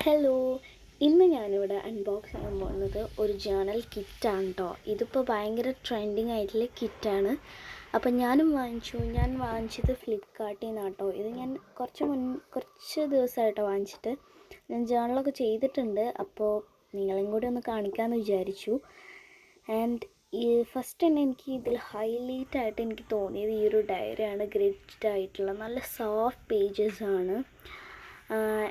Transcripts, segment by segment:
Hello, ഇന്ന് ഞാനിവിടെ unbox ചെയ്യാൻ പോകുന്നത് ഒരു ജേണൽ കിറ്റാണ് കേട്ടോ. ഇതിപ്പോൾ ഭയങ്കര ട്രെൻഡിങ് ആയിട്ടുള്ള കിറ്റാണ്. അപ്പം ഞാൻ വാങ്ങിച്ചത് ഫ്ലിപ്കാർട്ടിൽ നിന്നാണ് കേട്ടോ. ഇത് ഞാൻ കുറച്ച് ദിവസമായിട്ടോ വാങ്ങിച്ചിട്ട്. ഞാൻ ജേണലൊക്കെ ചെയ്തിട്ടുണ്ട്, അപ്പോൾ നിങ്ങളെയും കൂടി ഒന്ന് കാണിക്കാമെന്ന് വിചാരിച്ചു. ആൻഡ് ഫസ്റ്റ് തന്നെ എനിക്ക് ഇതിൽ ഹൈലൈറ്റ് ആയിട്ട് എനിക്ക് തോന്നിയത് ഈ ഒരു ഡയറിയാണ്. ഗ്രിഡ് ആയിട്ടുള്ള നല്ല സോഫ്റ്റ് പേജസ് ആണ്.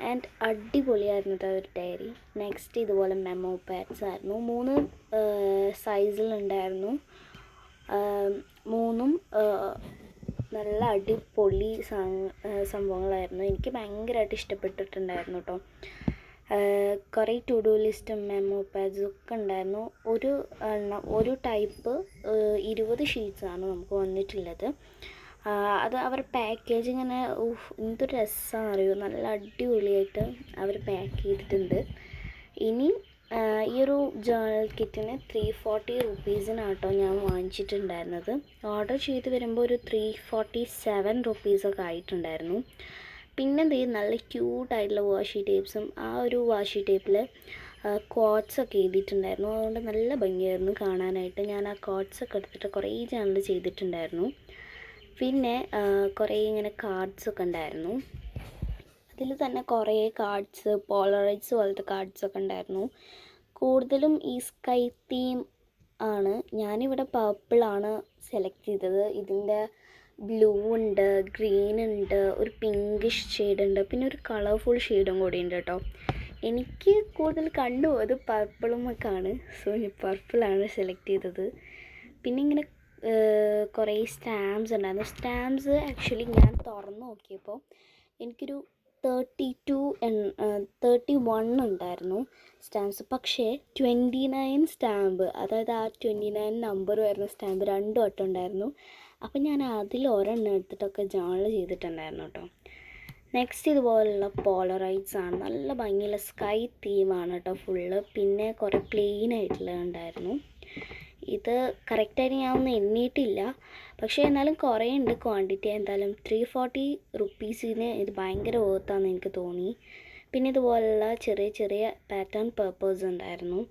ആൻഡ് അടിപൊളിയായിരുന്നു കേട്ടോ ഒരു ഡയറി. നെക്സ്റ്റ് ഇതുപോലെ മെമ്മോ പാഡ്സ് ആയിരുന്നു. 3 സൈസിലുണ്ടായിരുന്നു. മൂന്നും നല്ല അടിപൊളി സംഭവങ്ങളായിരുന്നു. എനിക്ക് ഭയങ്കരമായിട്ട് ഇഷ്ടപ്പെട്ടിട്ടുണ്ടായിരുന്നു കേട്ടോ. കുറേ ടു ഡു ലിസ്റ്റും മെമ്മോ പാഡ്സും ഒക്കെ ഉണ്ടായിരുന്നു. ഒരു ടൈപ്പ് 20 ഷീറ്റ്സാണ് നമുക്ക് വന്നിട്ടുള്ളത്. അത് അവർ പാക്കേജ് ഇങ്ങനെ എന്തൊരു രസമാണെന്ന് അറിയുമോ, നല്ല അടിപൊളിയായിട്ട് അവർ പാക്ക് ചെയ്തിട്ടുണ്ട്. ഇനി ഈ ഒരു ജേണൽ കിറ്റിന് 340 റുപ്പീസിനാണ് കേട്ടോ ഞാൻ വാങ്ങിച്ചിട്ടുണ്ടായിരുന്നത്. ഓർഡർ ചെയ്ത് വരുമ്പോൾ ഒരു 347 റുപ്പീസൊക്കെ ആയിട്ടുണ്ടായിരുന്നു. പിന്നെ നല്ല ക്യൂട്ടായിട്ടുള്ള വാഷി ടേപ്സും ആ ഒരു വാഷി ടേപ്പിൽ കോട്ട്സൊക്കെ എഴുതിയിട്ടുണ്ടായിരുന്നു. അതുകൊണ്ട് നല്ല ഭംഗിയായിരുന്നു കാണാനായിട്ട്. ഞാൻ ആ കോട്ട്സൊക്കെ എടുത്തിട്ട് കുറേ ജേണൽ ചെയ്തിട്ടുണ്ടായിരുന്നു. പിന്നെ കുറേ ഇങ്ങനെ കാർഡ്സൊക്കെ ഉണ്ടായിരുന്നു. അതിൽ തന്നെ കുറേ കാർഡ്സ്, പോളറൈഡ്സ് പോലത്തെ കാർഡ്സൊക്കെ ഉണ്ടായിരുന്നു. കൂടുതലും ഈ സ്കൈ തീം ആണ്. ഞാനിവിടെ പർപ്പിളാണ് സെലക്ട് ചെയ്തത്. ഇതിൻ്റെ ബ്ലൂ ഉണ്ട്, ഗ്രീൻ ഉണ്ട്, ഒരു പിങ്കിഷ് ഷെയ്ഡ് ഉണ്ട്, പിന്നെ ഒരു കളർഫുൾ ഷെയ്ഡും കൂടി ഉണ്ട് കേട്ടോ. എനിക്ക് കൂടുതൽ കണ്ടുപോയത് പർപ്പിളും ഒക്കെ ആണ്. സോ ഞാൻ പർപ്പിളാണ് സെലക്ട് ചെയ്തത്. പിന്നെ ഇങ്ങനെ കുറേ സ്റ്റാമ്പ്സ് ഉണ്ടായിരുന്നു. സ്റ്റാമ്പ്സ് ആക്ച്വലി ഞാൻ തുറന്ന് നോക്കിയപ്പോൾ എനിക്കൊരു 31 ഉണ്ടായിരുന്നു സ്റ്റാമ്പ്സ്. പക്ഷേ 29 സ്റ്റാമ്പ്, അതായത് ആ 29 നമ്പർ വരുന്ന സ്റ്റാമ്പ് 2 വട്ടം ഉണ്ടായിരുന്നു. അപ്പം ഞാൻ അതിൽ ഒരെണ്ണം എടുത്തിട്ടൊക്കെ ജേണൽ ചെയ്തിട്ടുണ്ടായിരുന്നു കേട്ടോ. നെക്സ്റ്റ് ഇതുപോലുള്ള പോളറൈഡ്സ് ആണ്. നല്ല ഭംഗിയുള്ള സ്കൈ തീമാണ് കേട്ടോ ഫുള്ള്. പിന്നെ കുറേ പ്ലെയിൻ ആയിട്ടുള്ള ഉണ്ടായിരുന്നു. ഇത് കറക്റ്റായിട്ട് ഞാൻ ഒന്നും എണ്ണിയിട്ടില്ല, പക്ഷേ എന്നാലും കുറേ ഉണ്ട് ക്വാണ്ടിറ്റി. എന്തായാലും 340 റുപ്പീസിന് ഇത് ഭയങ്കര വർത്താണെന്ന് എനിക്ക് തോന്നി. പിന്നെ ഇതുപോലുള്ള ചെറിയ ചെറിയ പാറ്റേൺ പേപ്പേഴ്സ് ഉണ്ടായിരുന്നു.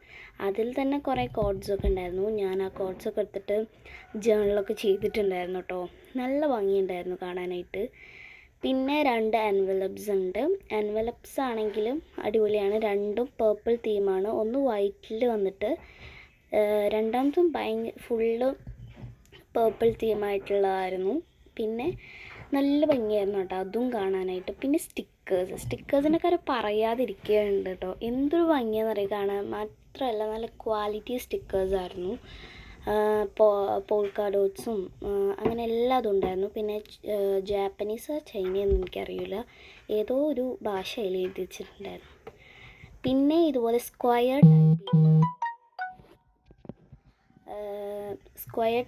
അതിൽ തന്നെ കുറേ കോഡ്സൊക്കെ ഉണ്ടായിരുന്നു. ഞാൻ ആ കോഡ്സൊക്കെ എടുത്തിട്ട് ജേണലൊക്കെ ചെയ്തിട്ടുണ്ടായിരുന്നു കേട്ടോ. നല്ല ഭംഗിയുണ്ടായിരുന്നു കാണാനായിട്ട്. പിന്നെ 2 എൻവലപ്സ് ഉണ്ട്. എൻവലപ്സ് ആണെങ്കിലും അടിപൊളിയാണ്. രണ്ടും പേർപ്പിൾ തീമാണ്. ഒന്ന് വൈറ്റിൽ വന്നിട്ട് രണ്ടാമതും ഫുള്ള് പേർപ്പിൾ തീമായിട്ടുള്ളതായിരുന്നു. പിന്നെ നല്ല ഭംഗിയായിരുന്നു കേട്ടോ അതും കാണാനായിട്ട്. പിന്നെ സ്റ്റിക്കേഴ്സിൻ്റെ കാര്യം പറയാതിരിക്കുകയുണ്ട് കേട്ടോ. എന്തൊരു ഭംഗിയാണെന്ന് അറിയാം കാണാൻ. മാത്രമല്ല നല്ല ക്വാളിറ്റി സ്റ്റിക്കേഴ്സായിരുന്നു. പോൾക്ക ഡോട്ട്സും അങ്ങനെ എല്ലാതും ഉണ്ടായിരുന്നു. പിന്നെ ജാപ്പനീസ് ചൈനയൊന്നും എനിക്കറിയില്ല, ഏതോ ഒരു ഭാഷയിൽ എഴുതി വെച്ചിട്ടുണ്ടായിരുന്നു. പിന്നെ ഇതുപോലെ സ്ക്വയർ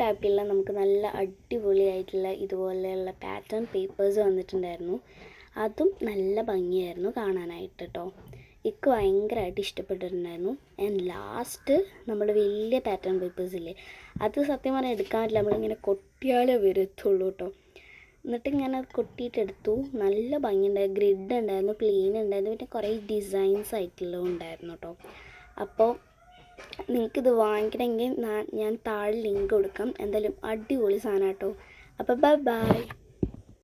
ടൈപ്പിലുള്ള നമുക്ക് നല്ല അടിപൊളിയായിട്ടുള്ള ഇതുപോലെയുള്ള പാറ്റേൺ പേപ്പേഴ്സ് വന്നിട്ടുണ്ടായിരുന്നു. അതും നല്ല ഭംഗിയായിരുന്നു കാണാനായിട്ട് കേട്ടോ. എനിക്ക് ഭയങ്കരമായിട്ട് ഇഷ്ടപ്പെട്ടിട്ടുണ്ടായിരുന്നു. ആൻഡ് ലാസ്റ്റ് നമ്മൾ വലിയ പാറ്റേൺ പേപ്പേഴ്സ് ഇല്ലേ, അത് സത്യം പറഞ്ഞാൽ എടുക്കാൻ പറ്റില്ല, നമ്മളിങ്ങനെ കൊട്ടിയാലേ വരത്തുള്ളൂ കേട്ടോ. എന്നിട്ട് ഞാനത് കൊട്ടിയിട്ടെടുത്തു. നല്ല ഭംഗിയുണ്ടായിരുന്നു. ഗ്രിഡ് ഉണ്ടായിരുന്നു, പ്ലെയിൻ ഉണ്ടായിരുന്നു, പിന്നെ കുറേ ഡിസൈൻസ് ആയിട്ടുള്ളതും ഉണ്ടായിരുന്നു കേട്ടോ. അപ്പോൾ നിങ്ങൾക്കിത് വാങ്ങിക്കണമെങ്കിൽ ഞാൻ താഴെ ലിങ്ക് കൊടുക്കാം. എന്തായാലും അടിപൊളി സാധനം കേട്ടോ. അപ്പോൾ ബൈ.